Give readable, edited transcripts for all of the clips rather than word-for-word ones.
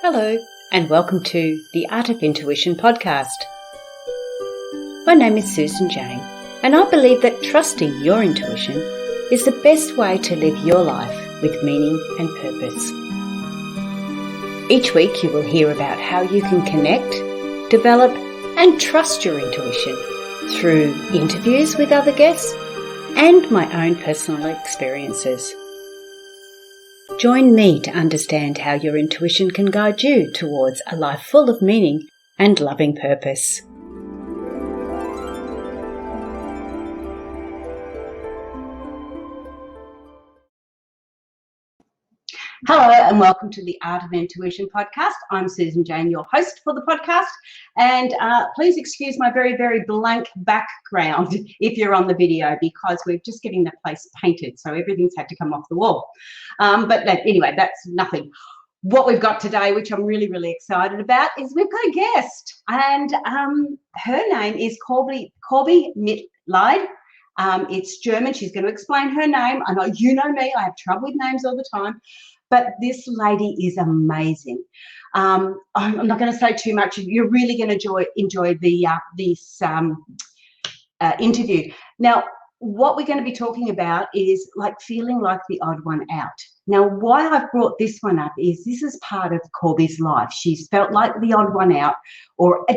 Hello, and welcome to the Art of Intuition podcast. My name is Susan Jane, and I believe that trusting your intuition is the best way to live your life with meaning and purpose. Each week you will hear about how you can connect, develop, and trust your intuition through interviews with other guests and my own personal experiences. Join me to understand how your intuition can guide you towards a life full of meaning and loving purpose. Hello and welcome to the Art of Intuition podcast. I'm Susan Jane, your host for the podcast. And please excuse my very, very blank background if you're on the video, because we're just getting the place painted. So everything's had to come off the wall. Anyway, that's nothing. What we've got today, which I'm really, really excited about, is we've got a guest. And her name is Corbie Mitleid. It's German. She's going to explain her name. I know you know me. I have trouble with names all the time. But this lady is amazing. I'm not going to say too much. You're really going to enjoy this interview. Now, what we're going to be talking about is like feeling like the odd one out. Now, why I've brought this one up is this is part of Corbie's life. She's felt like the odd one out, or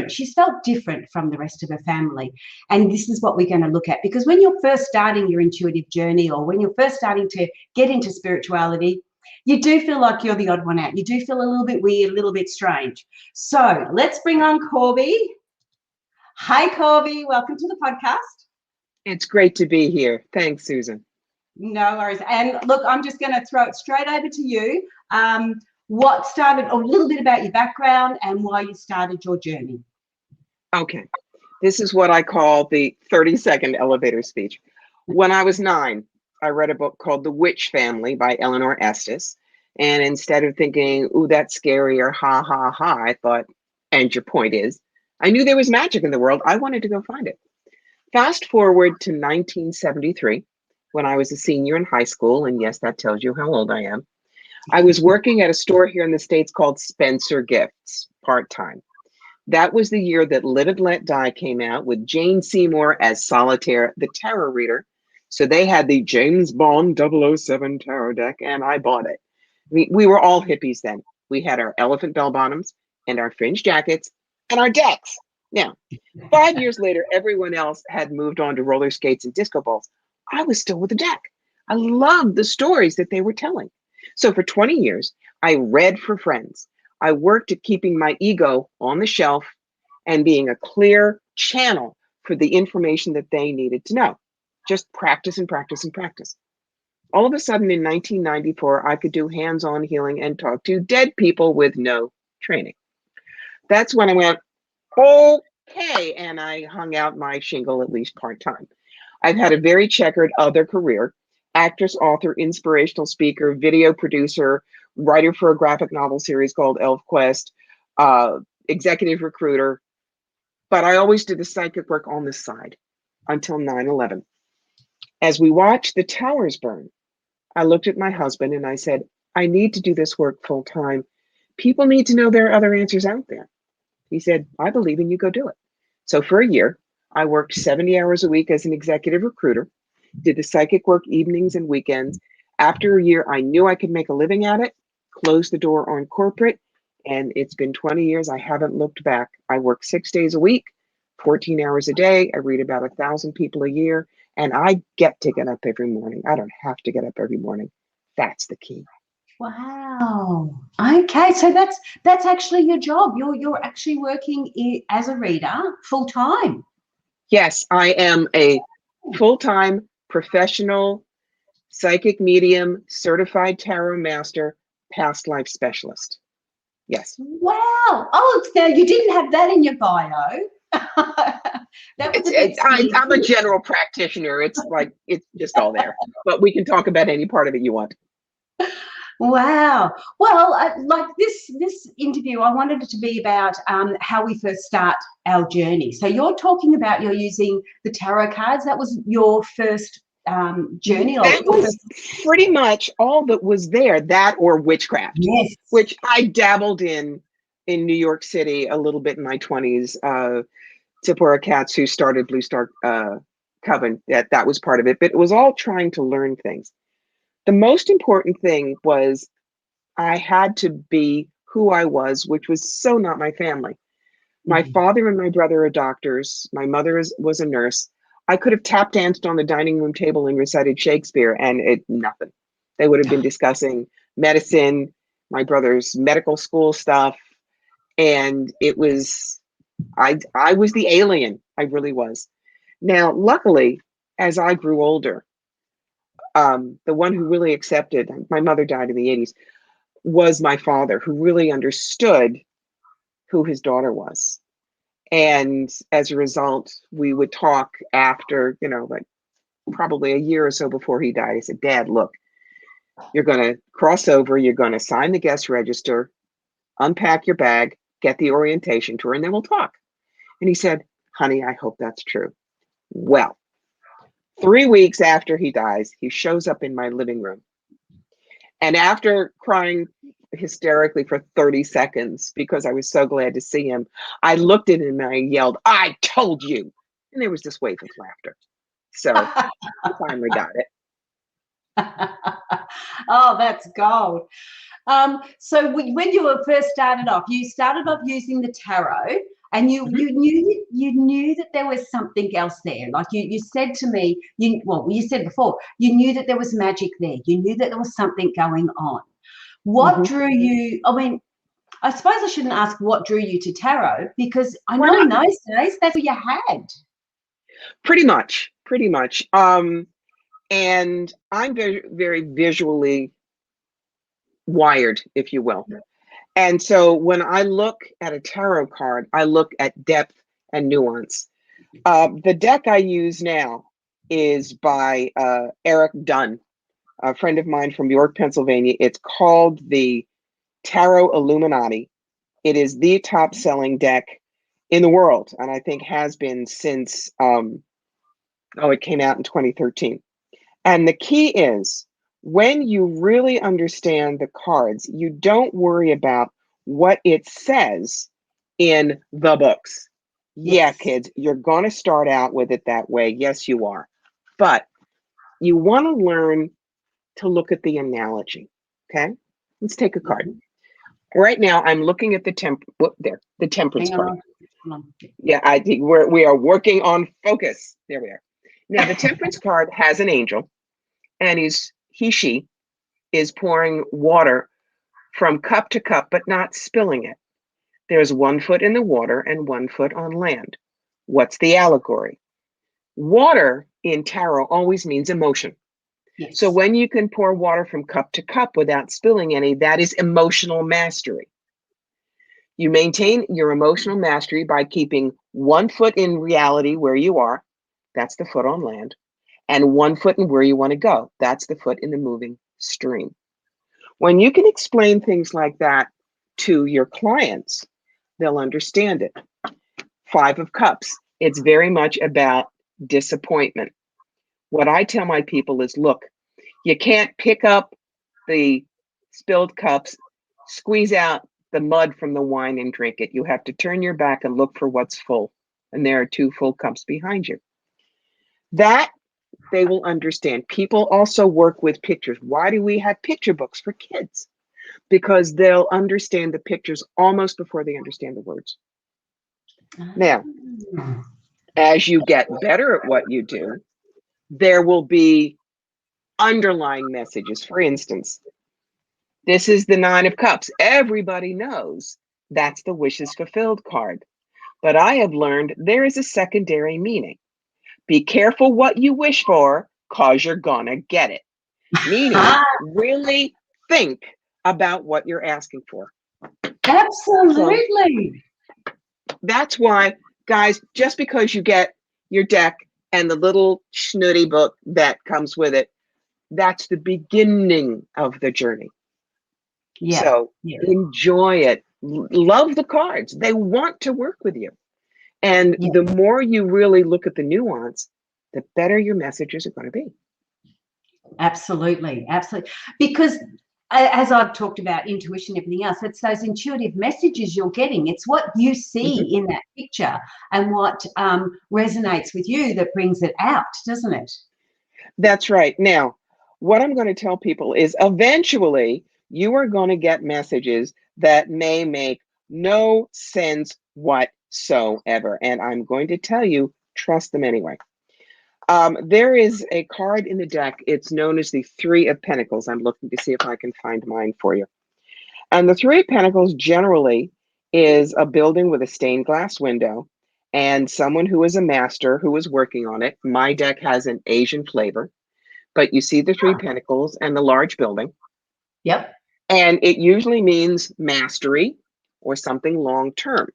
she's felt different from the rest of her family. And this is what we're going to look at, because when you're first starting your intuitive journey, or when you're first starting to get into spirituality, you do feel like you're the odd one out. You do feel a little bit weird, a little bit strange. So let's bring on Corbie. Hi, Corbie. Welcome to the podcast. It's great to be here. Thanks, Susan. No worries. And look, I'm just going to throw it straight over to you. What started, or a little bit about your background and why you started your journey. Okay. This is what I call the 30-second elevator speech. When I was 9, I read a book called The Witch Family by Eleanor Estes. And instead of thinking, ooh, that's scary, or ha, ha, ha, I thought, and your point is, I knew there was magic in the world. I wanted to go find it. Fast forward to 1973, when I was a senior in high school, and yes, that tells you how old I am. I was working at a store here in the States called Spencer Gifts, part-time. That was the year that Live and Let Die came out, with Jane Seymour as Solitaire, the tarot reader. So they had the James Bond 007 tarot deck, and I bought it. We were all hippies then. We had our elephant bell bottoms and our fringe jackets and our decks. Now, 5 years later, everyone else had moved on to roller skates and disco balls. I was still with the deck. I loved the stories that they were telling. So for 20 years, I read for friends. I worked at keeping my ego on the shelf and being a clear channel for the information that they needed to know. Just practice and practice and practice. All of a sudden in 1994, I could do hands-on healing and talk to dead people with no training. That's when I went, okay, and I hung out my shingle at least part-time. I've had a very checkered other career: actress, author, inspirational speaker, video producer, writer for a graphic novel series called ElfQuest, executive recruiter. But I always did the psychic work on the side until 9/11. As we watched the towers burn, I looked at my husband and I said, I need to do this work full time. People need to know there are other answers out there. He said, I believe in you, go do it. So for a year, I worked 70 hours a week as an executive recruiter, did the psychic work evenings and weekends. After a year, I knew I could make a living at it, closed the door on corporate, and it's been 20 years. I haven't looked back. I work 6 days a week, 14 hours a day. I read about 1,000 people a year. And I get to get up every morning. I don't have to get up every morning. That's the key. Wow. Okay, so that's actually your job. You're actually working as a reader full time. Yes, I am a full-time professional psychic medium, certified tarot master, past life specialist. Yes. Wow. Oh, now you didn't have that in your bio. I'm a general practitioner. It's just all there, but we can talk about any part of it you want. Wow. Well, like this interview, I wanted it to be about how we first start our journey. So you're talking about you're using the tarot cards. That was your first journey of That was pretty much all that was there, that or witchcraft, yes, which I dabbled in New York City a little bit in my 20s. Zipporah Katz, who started Blue Star Coven, that was part of it, but it was all trying to learn things. The most important thing was I had to be who I was, which was so not my family. My father and my brother are doctors. My mother was a nurse. I could have tap danced on the dining room table and recited Shakespeare, and nothing. They would have been discussing medicine, my brother's medical school stuff, and it was I was the alien. I really was. Now, luckily, as I grew older, the one who really accepted, my mother died in the 80s, was my father, who really understood who his daughter was. And as a result, we would talk after, like probably a year or so before he died. He said, Dad, look, you're going to cross over, you're going to sign the guest register, unpack your bag, get the orientation tour, and then we'll talk. And he said, honey, I hope that's true. Well, 3 weeks after he dies, he shows up in my living room. And after crying hysterically for 30 seconds because I was so glad to see him, I looked at him and I yelled, I told you. And there was this wave of laughter. So I finally got it. Oh, that's gold. So when you were first started off, you started off using the tarot, and you knew that there was something else there. Like you said to me, you said before, you knew that there was magic there. You knew that there was something going on. What drew you? I mean, I suppose I shouldn't ask what drew you to tarot, because I know in those days that's what you had. Pretty much. And I'm very, very visually wired, if you will. And so when I look at a tarot card, I look at depth and nuance. The deck I use now is by Eric Dunn, a friend of mine from York, Pennsylvania. It's called the Tarot Illuminati. It is the top selling deck in the world, and I think has been since, it came out in 2013. And the key is, when you really understand the cards, you don't worry about what it says in the books. Yeah, kids, you're going to start out with it that way. Yes, you are. But you want to learn to look at the analogy. Okay, let's take a card. Right now, I'm looking at the temperance card. Yeah, I think we are working on focus. There we are. Now, the temperance card has an angel, and she is pouring water from cup to cup, but not spilling it. There's 1 foot in the water and 1 foot on land. What's the allegory? Water in tarot always means emotion. Yes. So when you can pour water from cup to cup without spilling any, that is emotional mastery. You maintain your emotional mastery by keeping 1 foot in reality where you are. That's the foot on land. And 1 foot in where you want to go. That's the foot in the moving stream. When you can explain things like that to your clients, they'll understand it. 5 of Cups. It's very much about disappointment. What I tell my people is, look, you can't pick up the spilled cups, squeeze out the mud from the wine and drink it. You have to turn your back and look for what's full. And there are 2 full cups behind you. That they will understand. People also work with pictures. Why do we have picture books for kids? Because they'll understand the pictures almost before they understand the words. Now, as you get better at what you do, there will be underlying messages. For instance, this is the 9 of Cups. Everybody knows that's the wishes fulfilled card. But I have learned there is a secondary meaning. Be careful what you wish for, because you're gonna get it. Meaning, really think about what you're asking for. Absolutely. So that's why, guys, just because you get your deck and the little snooty book that comes with it, that's the beginning of the journey. Yeah. So enjoy it. Love the cards. They want to work with you. And the more you really look at the nuance, the better your messages are going to be. Absolutely, absolutely. Because as I've talked about intuition and everything else, it's those intuitive messages you're getting. It's what you see in that picture and what resonates with you that brings it out, doesn't it? That's right. Now, what I'm going to tell people is eventually you are going to get messages that may make no sense whatsoever. And I'm going to tell you, trust them anyway. There is a card in the deck. It's known as the Three of Pentacles. I'm looking to see if I can find mine for you. And the Three of Pentacles generally is a building with a stained glass window and someone who is a master who is working on it. My deck has an Asian flavor, but you see the Three Pentacles and the large building. Yep. And it usually means mastery or something long term.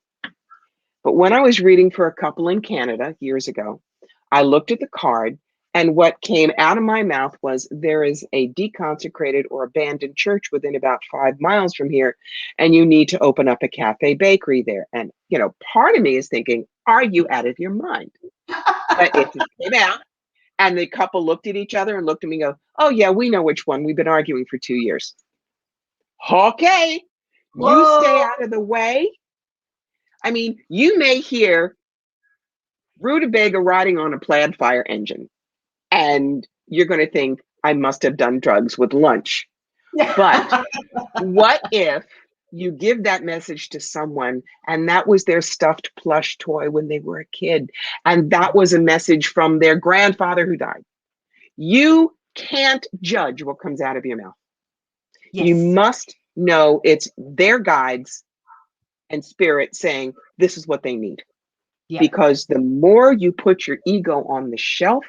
But when I was reading for a couple in Canada years ago, I looked at the card, and what came out of my mouth was there is a deconsecrated or abandoned church within about 5 miles from here, and you need to open up a cafe bakery there. And, you know, part of me is thinking, are you out of your mind? But it just came out, and the couple looked at each other and looked at me and go, oh, yeah, we know which one. We've been arguing for 2 years. Okay, you stay Whoa. out of the way. I mean, you may hear rutabaga riding on a plaid fire engine, and you're going to think, I must have done drugs with lunch. But what if you give that message to someone and that was their stuffed plush toy when they were a kid, and that was a message from their grandfather who died? You can't judge what comes out of your mouth. You Yes. must know it's their guides and spirit saying this is what they need. Yep. Because the more you put your ego on the shelf,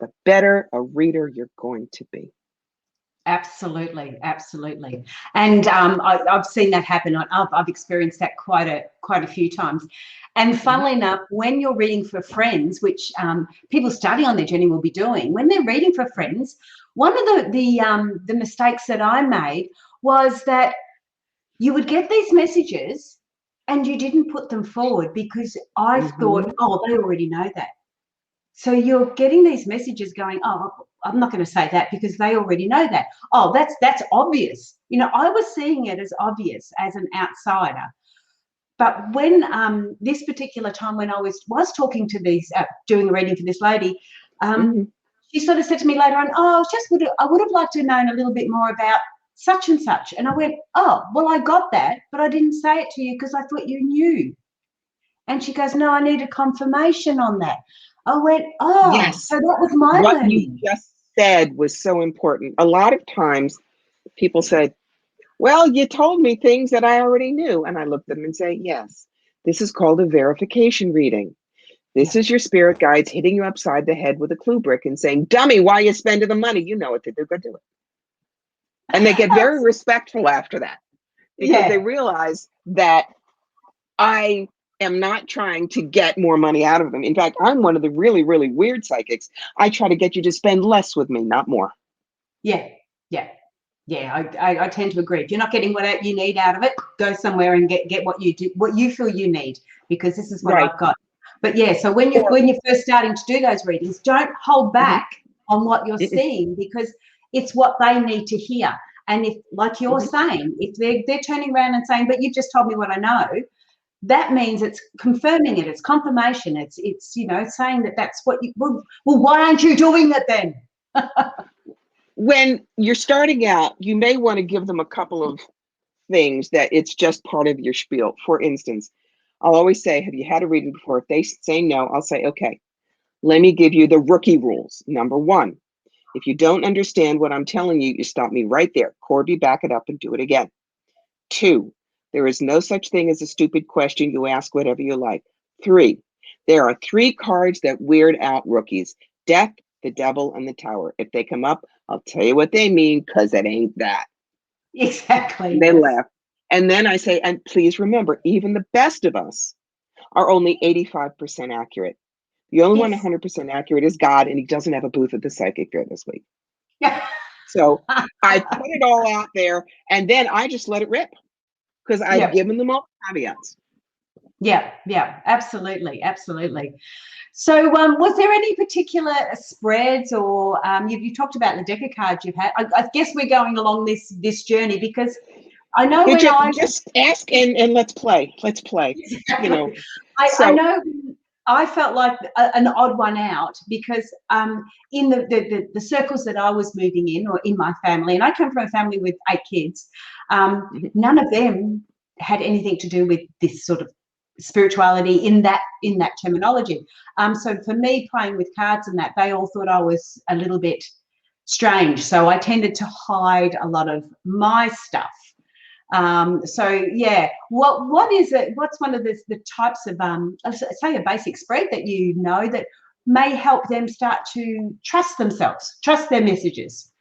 the better a reader you're going to be. Absolutely, absolutely. And I've seen that happen. I've experienced that quite a few times. And funnily enough, when you're reading for friends, which people starting on their journey will be doing, when they're reading for friends, one of the mistakes that I made was that you would get these messages and you didn't put them forward because I thought, oh, they already know that. So you're getting these messages going, oh, I'm not going to say that because they already know that. Oh, that's obvious. You know, I was seeing it as obvious as an outsider. But when this particular time when I was talking to these, doing a reading for this lady, she sort of said to me later on, oh, I would have liked to have known a little bit more about such and such. And I went, oh, well, I got that, but I didn't say it to you because I thought you knew. And she goes, no, I needed confirmation on that. I went, oh, Yes. so that was my what learning. You just said was so important. A lot of times people said, well, you told me things that I already knew. And I looked at them and say, yes, this is called a verification reading. This is your spirit guides hitting you upside the head with a clue brick and saying, dummy, why are you spending the money? You know what to do, go do it. And they get very respectful after that because they realize that I am not trying to get more money out of them. In fact, I'm one of the really, really weird psychics. I try to get you to spend less with me, not more. Yeah. I tend to agree. If you're not getting what you need out of it, go somewhere and get what you feel you need, because this is what I've got. But yeah, so when you're first starting to do those readings, don't hold back on what you're seeing, because it's what they need to hear. And if, like you're saying, if they're turning around and saying, but you've just told me what I know, that means it's confirming it, it's confirmation, it's you know, saying that that's what you, well, why aren't you doing it then? When you're starting out, you may want to give them a couple of things that it's just part of your spiel. For instance, I'll always say, have you had a reading before? If they say no, I'll say, okay, let me give you the rookie rules. Number one, if you don't understand what I'm telling you, you stop me right there. Corbie, back it up and do it again. 2, there is no such thing as a stupid question. You ask whatever you like. 3, there are 3 cards that weird out rookies: Death, the Devil, and the Tower. If they come up, I'll tell you what they mean, because it ain't that. Exactly. And they laugh. And then I say, and please remember, even the best of us are only 85% accurate. The only one 100% accurate is God, and he doesn't have a booth at the Psychic Fair this week. So I put it all out there, and then I just let it rip, because I've given them all caveats. Yeah, yeah, absolutely, absolutely. So, was there any particular spreads, or you talked about the deck of cards you've had? I guess we're going along this journey because I know You when just ask and let's play. Let's play. You know. I So know I felt like an odd one out because in the circles that I was moving in, or in my family, and I come from a family with 8 kids, none of them had anything to do with this sort of spirituality in that terminology. So for me, playing with cards and that, they all thought I was a little bit strange. So I tended to hide a lot of my stuff. So yeah, what is it? What's one of the types of say a basic spread that you know that may help them start to trust themselves, trust their messages?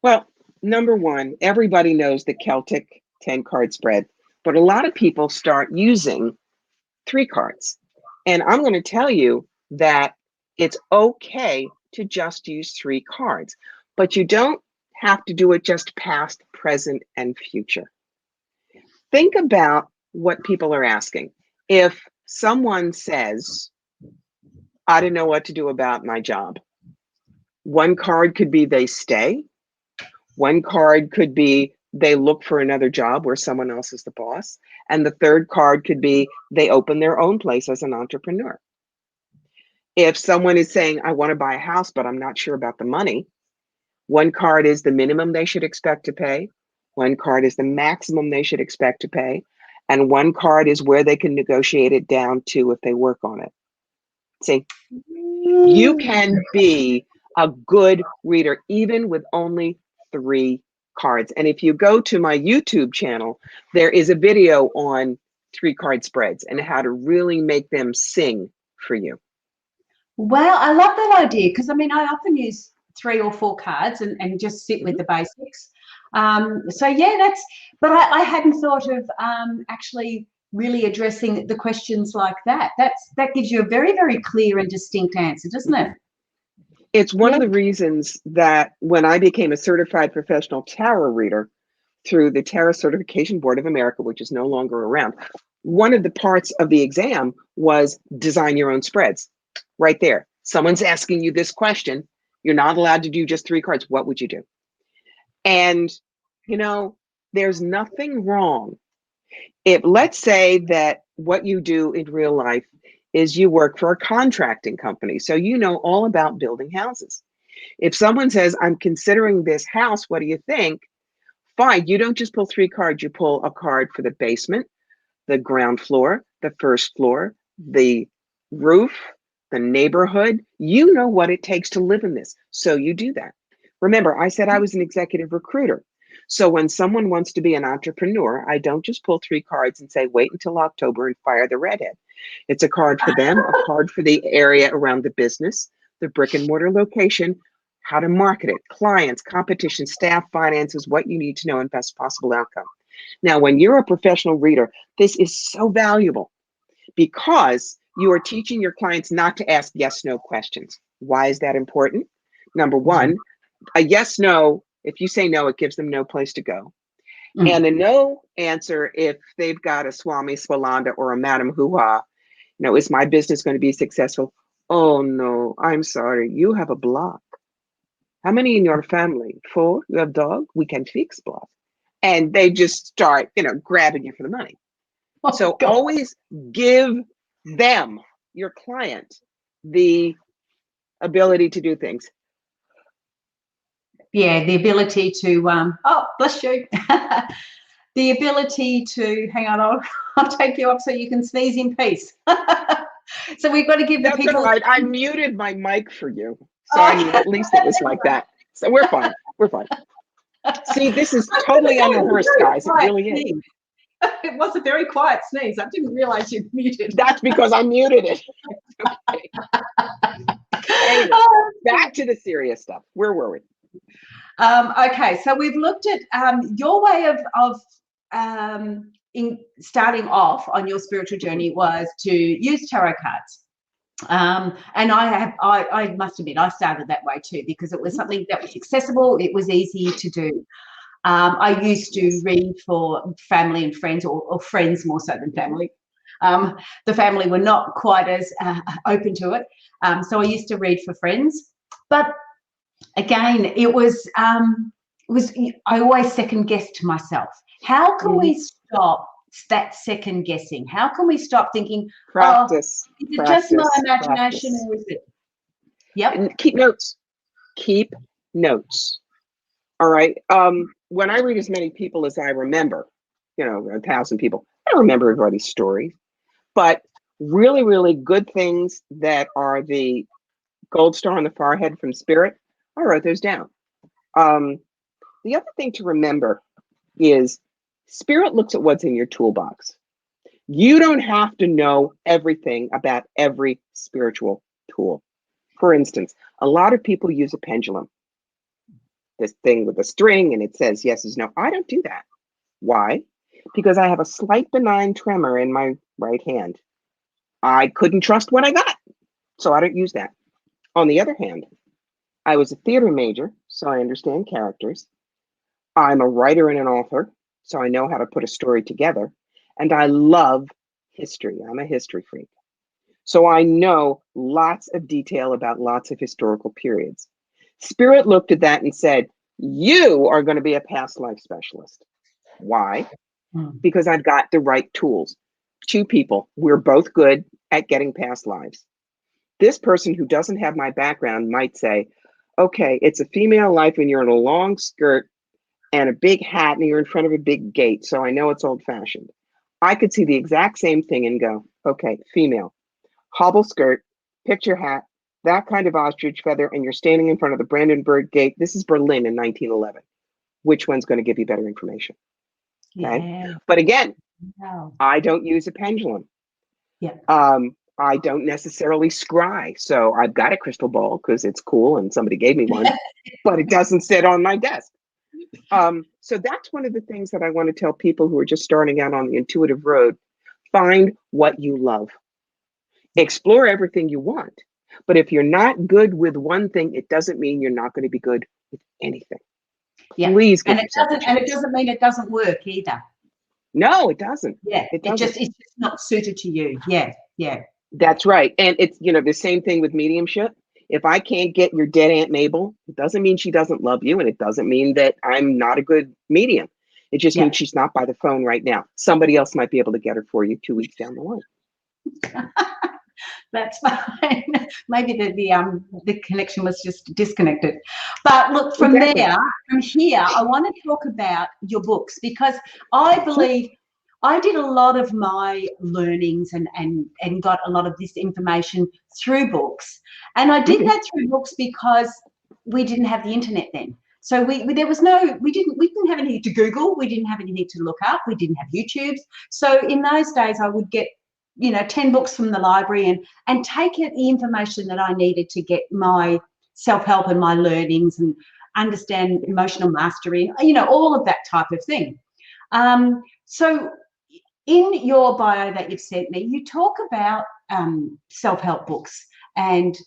well, number one, everybody knows the Celtic 10 card spread, but a lot of people start using 3 cards. And I'm going to tell you that it's okay to just use 3 cards, but you don't have to do it just past, present, and future. Think about what people are asking. If someone says, I don't know what to do about my job, one card could be they stay, one card could be they look for another job where someone else is the boss, and the third card could be they open their own place as an entrepreneur. If someone is saying, I want to buy a house, but I'm not sure about the money, one card is the minimum they should expect to pay, one card is the maximum they should expect to pay, and one card is where they can negotiate it down to if they work on it. See, you can be a good reader even with only 3 cards. And if you go to my YouTube channel, there is a video on 3 card spreads and how to really make them sing for you. Well, I love that idea because I mean I often use 3 or 4 cards and just sit with the basics. So yeah, but I hadn't thought of actually really addressing the questions like that. That gives you a very, very clear and distinct answer, doesn't it? It's one Yeah. of the reasons that when I became a certified professional tarot reader through the Tarot Certification Board of America, which is no longer around, one of the parts of the exam was design your own spreads. Right there. Someone's asking you this question. You're not allowed to do just 3 cards. What would you do? And, you know, there's nothing wrong. If let's say that what you do in real life is you work for a contracting company, so you know all about building houses. If someone says, I'm considering this house, what do you think? Fine, you don't just pull 3 cards, you pull a card for the basement, the ground floor, the first floor, the roof, the neighborhood. You know what it takes to live in this. So you do that. Remember, I said I was an executive recruiter. So when someone wants to be an entrepreneur, I don't just pull 3 cards and say, wait until October and fire the redhead. It's a card for them, a card for the area around the business, the brick and mortar location, how to market it, clients, competition, staff, finances, what you need to know, and best possible outcome. Now, when you're a professional reader, this is so valuable because you are teaching your clients not to ask yes, no questions. Why is that important? Number one, a yes, no, if you say no, it gives them no place to go. And a no answer, if they've got a Swami Swalanda or a Madam Hoo-Ha, is my business going to be successful? Oh no, I'm sorry, you have a block. How many in your family? 4? You have dog? We can fix block. And they just start, grabbing you for the money. Oh, So God. always give them, your client, the ability to do things. Yeah, the ability to oh, bless you. The ability to hang on, I'll take you up so you can sneeze in peace. So we've got to give the That's people. all right. I muted my mic for you. So I mean, at least it was like that. So we're fine. We're fine. See, this is totally unrehearsed, guys. It really is. It was a very quiet sneeze. I didn't realize you muted. That's because I muted it. Okay. Anyway, back to the serious stuff. Where were we? Okay, so we've looked at your way of in starting off on your spiritual journey was to use tarot cards. And I must admit, I started that way too because it was something that was accessible. It was easy to do. I used to read for family and friends, or friends more so than family. The family were not quite as open to it. So I used to read for friends. But again, it was I always second guessed myself. How can we stop that second guessing? How can we stop thinking, Practice. is it just my imagination or is it? Yep. And keep notes. Keep notes. All right. When I read as many people as I remember, 1,000 people, I don't remember everybody's stories, but really, really good things that are the gold star on the forehead from Spirit, I wrote those down. The other thing to remember is Spirit looks at what's in your toolbox. You don't have to know everything about every spiritual tool. For instance, a lot of people use a pendulum, this thing with a string, and it says yes is no. I don't do that. Why? Because I have a slight benign tremor in my right hand. I couldn't trust what I got, so I don't use that. On the other hand, I was a theater major, so I understand characters. I'm a writer and an author, so I know how to put a story together. And I love history. I'm a history freak. So I know lots of detail about lots of historical periods. Spirit looked at that and said, you are going to be a past life specialist. Why? Because I've got the right tools. Two people, we're both good at getting past lives. This person who doesn't have my background might say, okay, it's a female life and you're in a long skirt and a big hat and you're in front of a big gate, so I know it's old fashioned. I could see the exact same thing and go, okay, female, hobble skirt, picture hat, that kind of ostrich feather, and you're standing in front of the Brandenburg Gate. This is Berlin in 1911. Which one's going to give you better information? Okay. Yeah. But again, I don't use a pendulum. Yeah. I don't necessarily scry. So I've got a crystal ball because it's cool and somebody gave me one, but it doesn't sit on my desk. So that's one of the things that I want to tell people who are just starting out on the intuitive road. Find what you love. Explore everything you want. But if you're not good with one thing, it doesn't mean you're not going to be good with anything. Yeah. Please give and it doesn't mean it doesn't work either. No, it doesn't. Yeah. It's just not suited to you. Yeah. Yeah. That's right. And it's, the same thing with mediumship. If I can't get your dead Aunt Mabel, it doesn't mean she doesn't love you. And it doesn't mean that I'm not a good medium. It just means she's not by the phone right now. Somebody else might be able to get her for you 2 weeks down the line. That's fine. Maybe the connection was just disconnected. But look, from here, I want to talk about your books, because I believe I did a lot of my learnings and got a lot of this information through books. And I did that through books because we didn't have the internet then. So we didn't have anything to Google. We didn't have anything to look up. We didn't have YouTubes. So in those days, I would get 10 books from the library and take it the information that I needed to get my self-help and my learnings and understand emotional mastery, all of that type of thing. So in your bio that you've sent me, you talk about self-help books and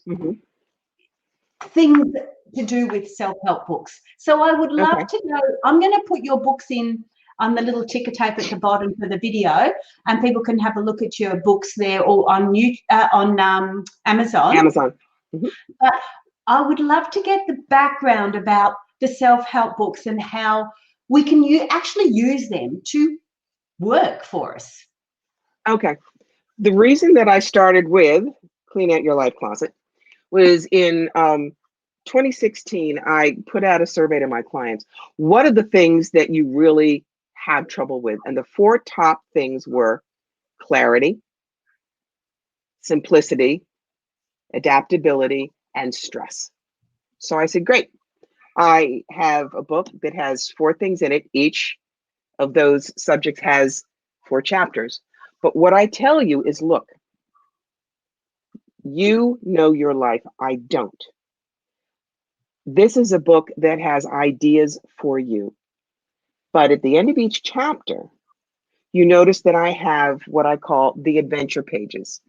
things to do with self-help books. So I would love to know, I'm going to put your books in on the little ticker tape at the bottom for the video, and people can have a look at your books there or on Amazon. But I would love to get the background about the self-help books and how we can actually use them to work for us. Okay. The reason that I started with Clean Out Your Life Closet was in 2016, I put out a survey to my clients. What are the things that you really have trouble with? And the 4 top things were clarity, simplicity, adaptability, and stress. So I said, great. I have a book that has 4 things in it. Each of those subjects has 4 chapters. But what I tell you is, look, you know your life. I don't. This is a book that has ideas for you. But at the end of each chapter, you notice that I have what I call the adventure pages,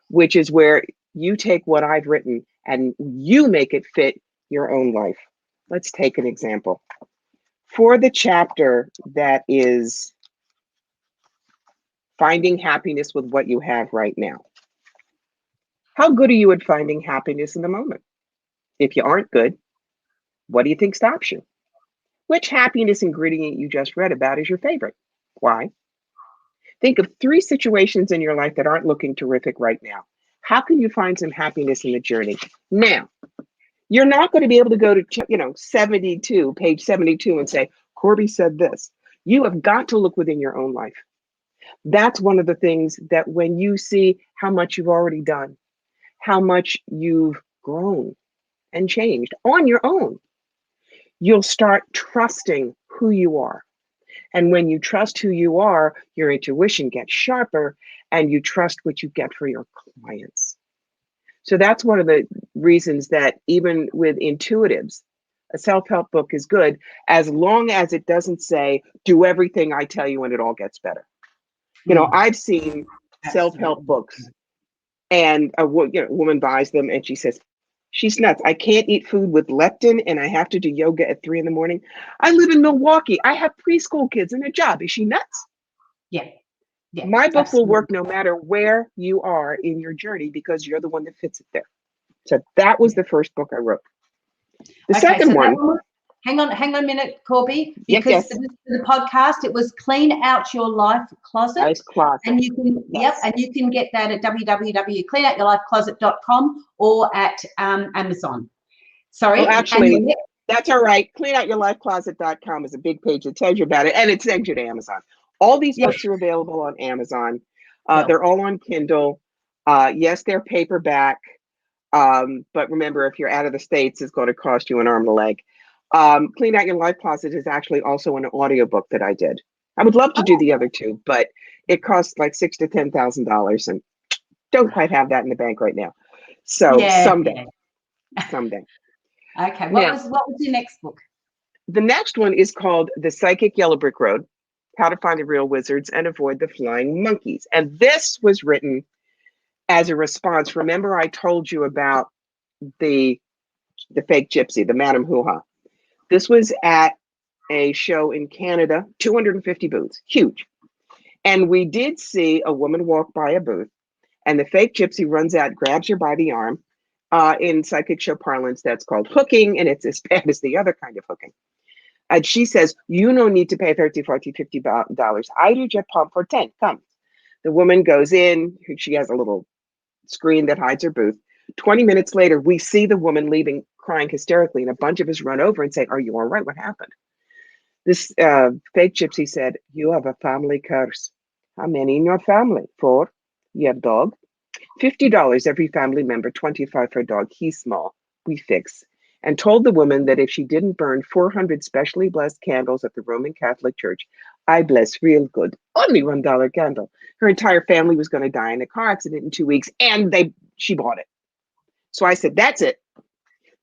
which is where you take what I've written and you make it fit your own life. Let's take an example. For the chapter that is Finding happiness with what you have right now. How good are you at finding happiness in the moment? If you aren't good, what do you think stops you? Which happiness ingredient you just read about is your favorite? Why? Think of 3 situations in your life that aren't looking terrific right now. How can you find some happiness in the journey? Now, you're not going to be able to go to, 72, page 72 and say, Corbie said this. You have got to look within your own life. That's one of the things that when you see how much you've already done, how much you've grown and changed on your own, you'll start trusting who you are. And when you trust who you are, your intuition gets sharper and you trust what you get for your clients. So that's one of the reasons that even with intuitives, a self-help book is good as long as it doesn't say, do everything I tell you and it all gets better. I've seen self-help books and a woman buys them and she says, she's nuts. I can't eat food with leptin and I have to do yoga at 3 a.m. I live in Milwaukee. I have preschool kids and a job. Is she nuts? Yeah. My book will work no matter where you are in your journey because you're the one that fits it there. So that was the first book I wrote. The second one. Hang on a minute, Corbie, because yes. for the podcast, it was Clean Out Your Life Closet. Nice closet. And you can, and you can get that at www.cleanoutyourlifecloset.com or at Amazon. Sorry. Well, actually, that's all right. Cleanoutyourlifecloset.com is a big page that tells you about it, and it sends you to Amazon. All these books are available on Amazon. They're all on Kindle. Yes, they're paperback. But remember, if you're out of the States, it's going to cost you an arm and a leg. Clean Out Your Life Closet is actually also an audiobook that I did. I would love to do the other 2, but it costs like $6,000 to $10,000 and don't quite have that in the bank right now. So someday. Okay. What was your next book? The next one is called The Psychic Yellow Brick Road, How to Find the Real Wizards and Avoid the Flying Monkeys. And this was written as a response. Remember, I told you about the fake gypsy, the Madame Hoo-Ha. This was at a show in Canada, 250 booths, huge. And we did see a woman walk by a booth, and the fake gypsy runs out, grabs her by the arm. In psychic show parlance, that's called hooking, and it's as bad as the other kind of hooking. And she says, you no need to pay $30, $40, $50. I do just pump for 10, come. The woman goes in, she has a little screen that hides her booth. 20 minutes later, we see the woman leaving, crying hysterically, and a bunch of us run over and say, are you all right? What happened? This fake gypsy said, you have a family curse. How many in your family? 4. You have dog? $50 every family member, 25 for a dog. He's small. We fix. And told the woman that if she didn't burn 400 specially blessed candles at the Roman Catholic Church, I bless real good. Only $1 candle. Her entire family was going to die in a car accident in 2 weeks, and she bought it. So I said, that's it.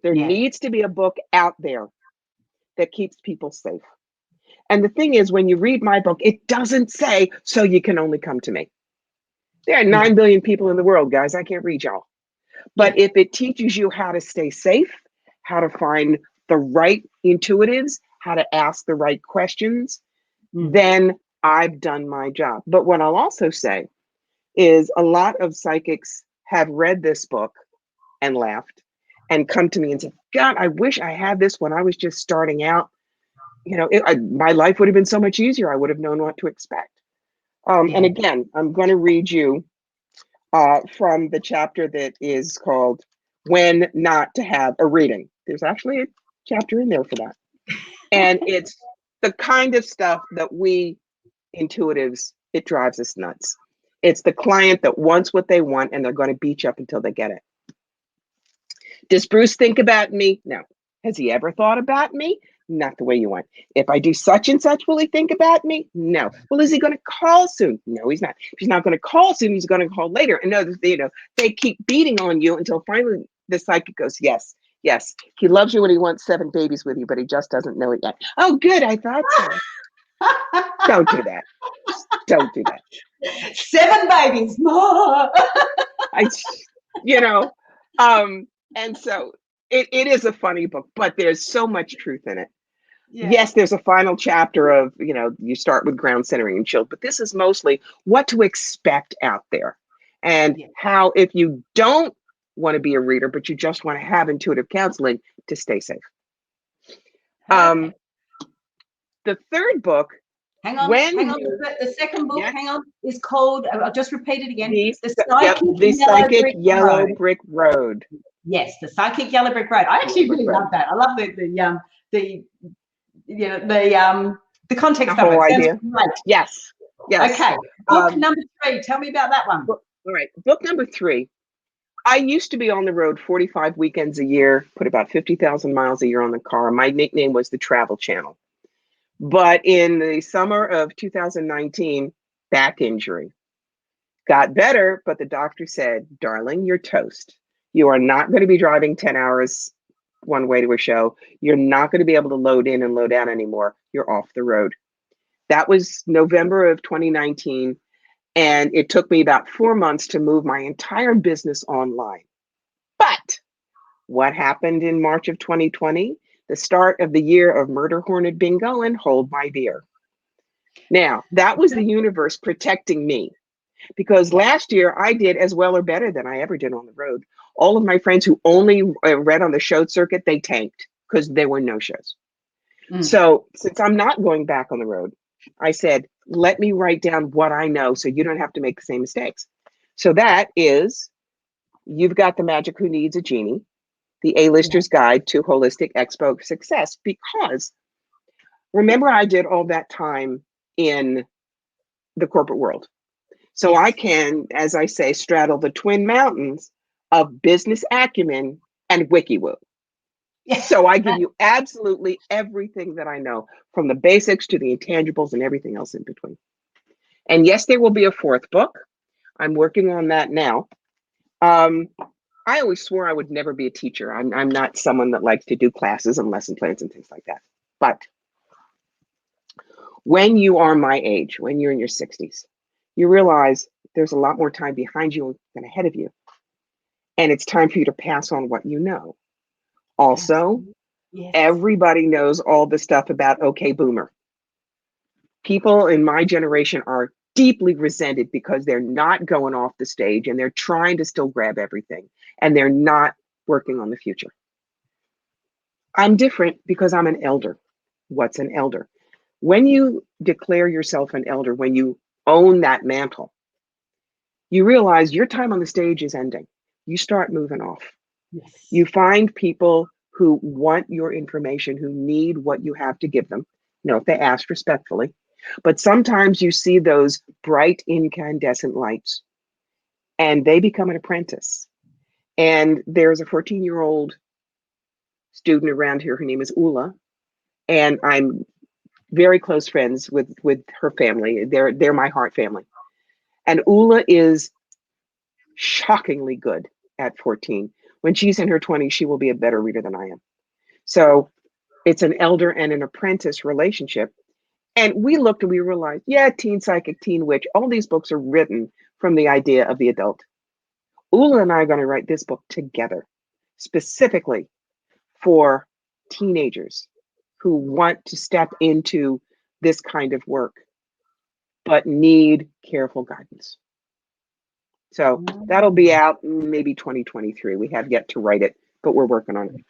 There needs to be a book out there that keeps people safe. And the thing is, when you read my book, it doesn't say, so you can only come to me. There are 9 billion people in the world, guys. I can't read y'all. But if it teaches you how to stay safe, how to find the right intuitives, how to ask the right questions, then I've done my job. But what I'll also say is a lot of psychics have read this book and laughed and come to me and said, God, I wish I had this when I was just starting out. My life would have been so much easier. I would have known what to expect. And again, I'm going to read you from the chapter that is called When Not to Have a Reading. There's actually a chapter in there for that. And it's the kind of stuff that we intuitives, it drives us nuts. It's the client that wants what they want and they're going to beat you up until they get it. Does Bruce think about me? No. Has he ever thought about me? Not the way you want. If I do such and such, will he think about me? No. Well, is he going to call soon? No, he's not. If he's not going to call soon, he's going to call later. And no, they keep beating on you until finally the psychic goes, yes, yes. He loves you when he wants 7 babies with you, but he just doesn't know it yet. Oh, good. I thought so. Don't do that. Don't do that. 7 babies more. And so it is a funny book, but there's so much truth in it. Yes, there's a final chapter of, you start with ground centering and chill, but this is mostly what to expect out there and how, if you don't want to be a reader, but you just want to have intuitive counseling, to stay safe. Okay. The third book, hang on. The second book, is called, I'll just repeat it again. The Psychic Yellow Brick Road. Yes, The Psychic Yellow Brick Road. I actually really love that. I love the context of it. Idea. Great. Yes. Okay. Book number 3. Tell me about that one. All right. Book number 3. I used to be on the road 45 weekends a year, put about 50,000 miles a year on the car. My nickname was the Travel Channel. But in the summer of 2019, back injury. Got better, but the doctor said, darling, you're toast. You are not going to be driving 10 hours one way to a show. You're not going to be able to load in and load out anymore. You're off the road. That was November of 2019. And it took me about 4 months to move my entire business online. But what happened in March of 2020? The start of the year of Murder Hornet Bingo and Hold My Beer. Now, that was the universe protecting me, because last year I did as well or better than I ever did on the road. All of my friends who only read on the show circuit, they tanked because there were no shows. So since I'm not going back on the road, I said, let me write down what I know so you don't have to make the same mistakes. So that is, You've Got the Magic Who Needs a Genie, the A-Lister's Guide to Holistic Expo Success. Because remember, I did all that time in the corporate world. So I can, as I say, straddle the twin mountains of business acumen and WikiWoo. So I give you absolutely everything that I know, from the basics to the intangibles and everything else in between. And yes, there will be a 4th book. I'm working on that now. I always swore I would never be a teacher. I'm not someone that likes to do classes and lesson plans and things like that. But when you are my age, when you're in your 60s, you realize there's a lot more time behind you than ahead of you. And it's time for you to pass on what you know. Also, everybody knows all the stuff about OK Boomer. People in my generation are deeply resented because they're not going off the stage and they're trying to still grab everything and they're not working on the future. I'm different because I'm an elder. What's an elder? When you declare yourself an elder, when you own that mantle, you realize your time on the stage is ending. You start moving off. You find people who want your information, who need what you have to give them, if they ask respectfully. But sometimes you see those bright incandescent lights and they become an apprentice. And there's a 14-year-old student around here. Her name is Ula. And I'm very close friends with her family. They're my heart family. And Ula is shockingly good at 14. When she's in her 20s, she will be a better reader than I am. So it's an elder and an apprentice relationship. And we looked and we realized, Teen Psychic, Teen Witch, all these books are written from the idea of the adult. Ula and I are going to write this book together, specifically for teenagers who want to step into this kind of work, but need careful guidance. So that'll be out maybe 2023. We have yet to write it, but we're working on it.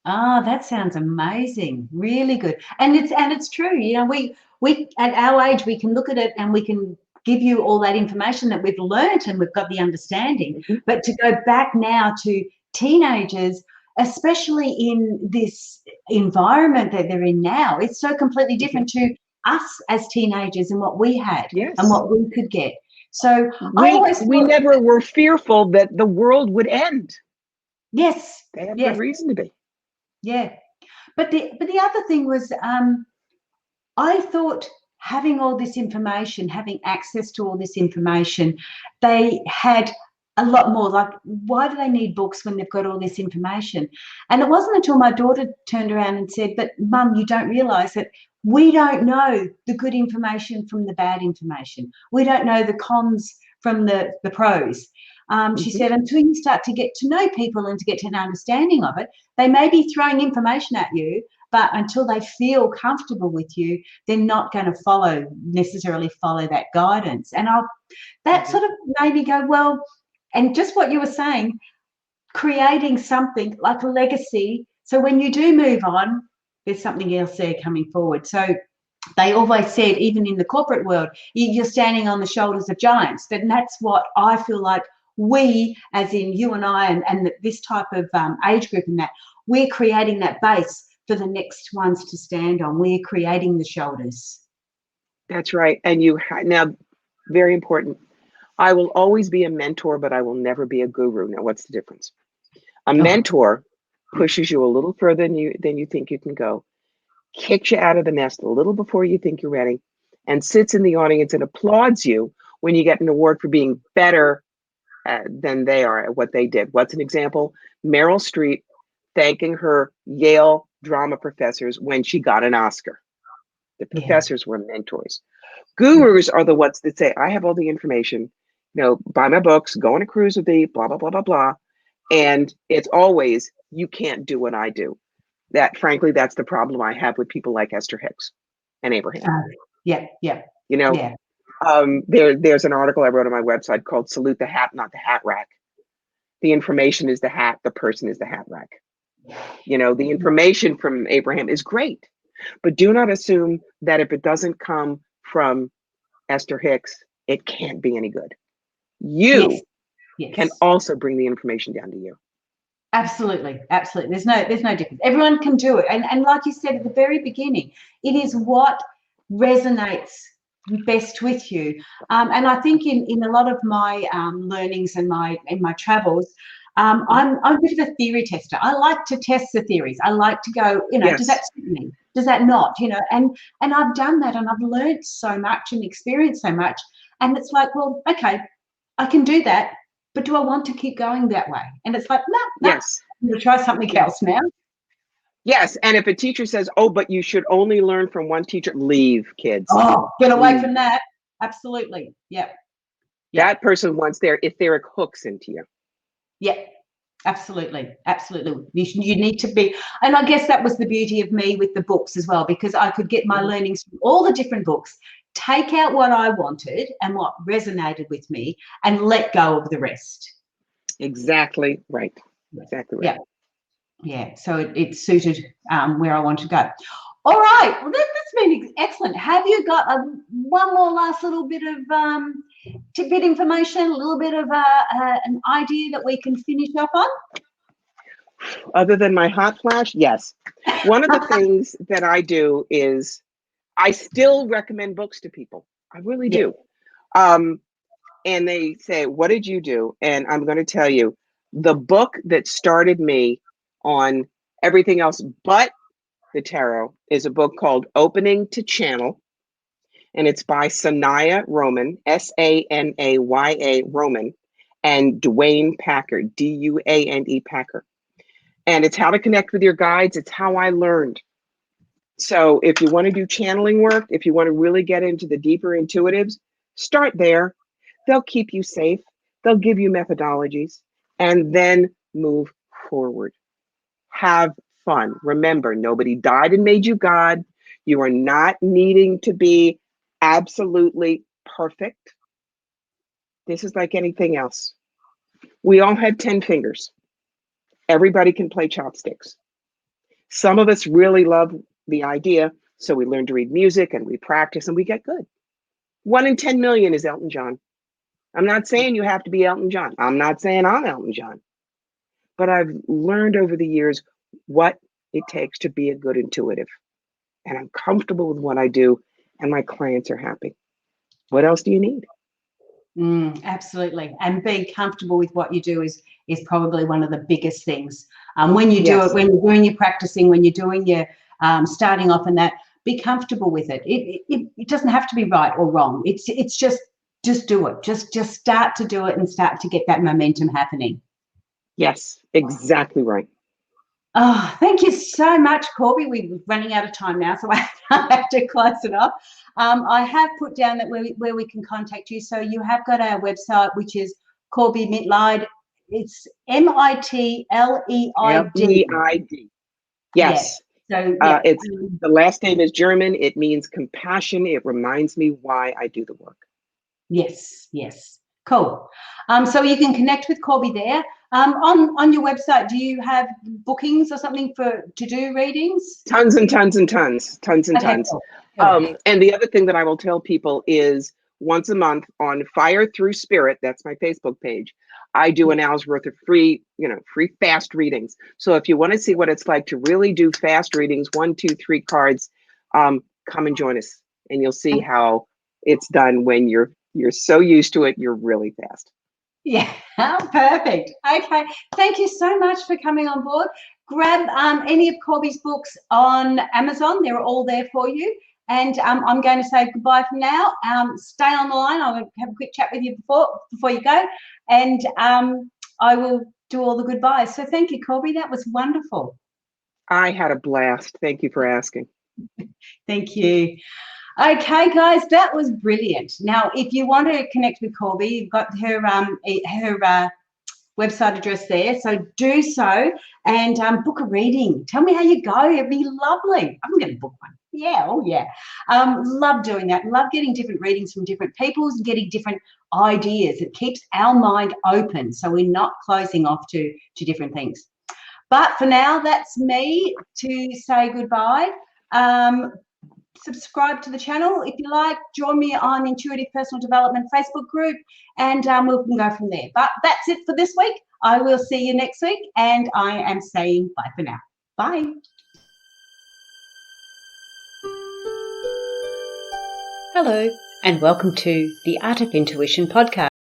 Oh, that sounds amazing. Really good. And it's true. We at our age, we can look at it and we can give you all that information that we've learnt and we've got the understanding. But to go back now to teenagers, especially in this environment that they're in now, it's so completely different to us as teenagers and what we had and what we could get. So we never were fearful that the world would end. Yes. They have good reason to be. Yeah. But the other thing was, I thought having all this information, having access to all this information, they had a lot more. Like, why do they need books when they've got all this information? And it wasn't until my daughter turned around and said, but Mum, you don't realise that we don't know the good information from the bad information. We don't know the cons from the pros. She said, until you start to get to know people and to get to an understanding of it, they may be throwing information at you but until they feel comfortable with you, they're not going to necessarily follow that guidance. And that sort of made me go, well, and just what you were saying, creating something like a legacy. So when you do move on, there's something else there coming forward. So they always said, even in the corporate world, you're standing on the shoulders of giants. And that's what I feel like we, as in you and I, and this type of age group, and that we're creating that base for the next ones to stand on. We're creating the shoulders. That's right. And now, very important. I will always be a mentor, but I will never be a guru. Now, what's the difference? A mentor pushes you a little further than you think you can go, kicks you out of the nest a little before you think you're ready, and sits in the audience and applauds you when you get an award for being better than they are at what they did. What's an example? Meryl Streep thanking her Yale drama professors when she got an Oscar. The professors were mentors. Gurus are the ones that say, I have all the information, buy my books, go on a cruise with me, blah, blah, blah, blah, blah. And it's always, you can't do what I do. That, frankly, that's the problem I have with people like Esther Hicks and Abraham. There's an article I wrote on my website called Salute the Hat, Not the Hat Rack. The information is the hat, the person is the hat rack. The information from Abraham is great, but do not assume that if it doesn't come from Esther Hicks, it can't be any good. You can also bring the information down to you. Absolutely. There's no difference. Everyone can do it. And like you said at the very beginning, it is what resonates best with you. And I think in a lot of my learnings and my travels, I'm a bit of a theory tester. I like to test the theories. I like to go, does that suit me? Does that not? And I've done that, and I've learned so much and experienced so much. And it's like, well, okay, I can do that, but do I want to keep going that way? And it's like, no, I'm going to try something else now. Yes, and if a teacher says, oh, but you should only learn from one teacher, leave, kids. Oh, get away from that. Absolutely. Yep. That person wants their etheric hooks into you. Yeah, absolutely. You need to be, and I guess that was the beauty of me with the books as well, because I could get my learnings from all the different books, take out what I wanted and what resonated with me, and let go of the rest. Exactly right. Yeah. So it suited where I want to go. All right. Well, that's been excellent. Have you got one more last little bit of tidbit information, a little bit of an idea that we can finish up on? Other than my hot flash, yes. One of the things that I do is I still recommend books to people. I really do. And they say, what did you do? And I'm going to tell you, the book that started me on everything else but the tarot is a book called Opening to Channel. And it's by Sanaya Roman, Sanaya Roman, and Duane Packer, Duane Packer. And it's how to connect with your guides. It's how I learned. So if you want to do channeling work, if you want to really get into the deeper intuitives, start there. They'll keep you safe. They'll give you methodologies, and then move forward. Have fun. Remember, nobody died and made you God. You are not needing to be absolutely perfect. This is like anything else. We all have 10 fingers. Everybody can play chopsticks. Some of us really love the idea, so we learn to read music and we practice and we get good. 1 in 10 million is Elton John. I'm not saying you have to be Elton John. I'm not saying I'm Elton John. But I've learned over the years what it takes to be a good intuitive. And I'm comfortable with what I do, and my clients are happy. What else do you need? Absolutely. And being comfortable with what you do is probably one of the biggest things. When you do it, when you're doing your practicing, when you're doing your starting off and that, be comfortable with it. It doesn't have to be right or wrong. It's just do it. Just start to do it and start to get that momentum happening. Yes, exactly right. Oh, thank you so much, Corbie. We're running out of time now, so I have to close it up. I have put down that where we can contact you. So you have got our website, which is Corbie Mitleid. It's Mitleid. Yes. So yeah. It's the last name is German. It means compassion. It reminds me why I do the work. Yes, yes. Cool. So you can connect with Corbie there. On your website, do you have bookings or something to do readings? Tons and tons and tons, tons and Okay, tons. cool. Cool. And the other thing that I will tell people is once a month on Fire Through Spirit, that's my Facebook page, I do an hour's worth of free fast readings. So if you want to see what it's like to really do fast readings, 1, 2, 3 cards, come and join us, and you'll see how it's done when you're so used to it, you're really fast. Yeah, perfect. Okay, thank you so much for coming on board. Grab any of Corbie's books on Amazon. They're all there for you. And I'm going to say goodbye for now. Stay on the line. I'll have a quick chat with you before you go. And I will do all the goodbyes. So thank you, Corbie. That was wonderful. I had a blast. Thank you for asking. Thank you. Okay, guys, that was brilliant. Now, if you want to connect with Corbie, you've got her website address there, so do so and book a reading. Tell me how you go. It'd be lovely. I'm going to book one. Yeah, oh yeah. Love doing that. Love getting different readings from different people and getting different ideas. It keeps our mind open, so we're not closing off to different things. But for now, that's me to say goodbye. Subscribe to the channel if you like. Join me on Intuitive Personal Development Facebook group, and we can go from there. But that's it for this week. I will see you next week, and I am saying bye for now. Bye. Hello, and welcome to the Art of Intuition podcast.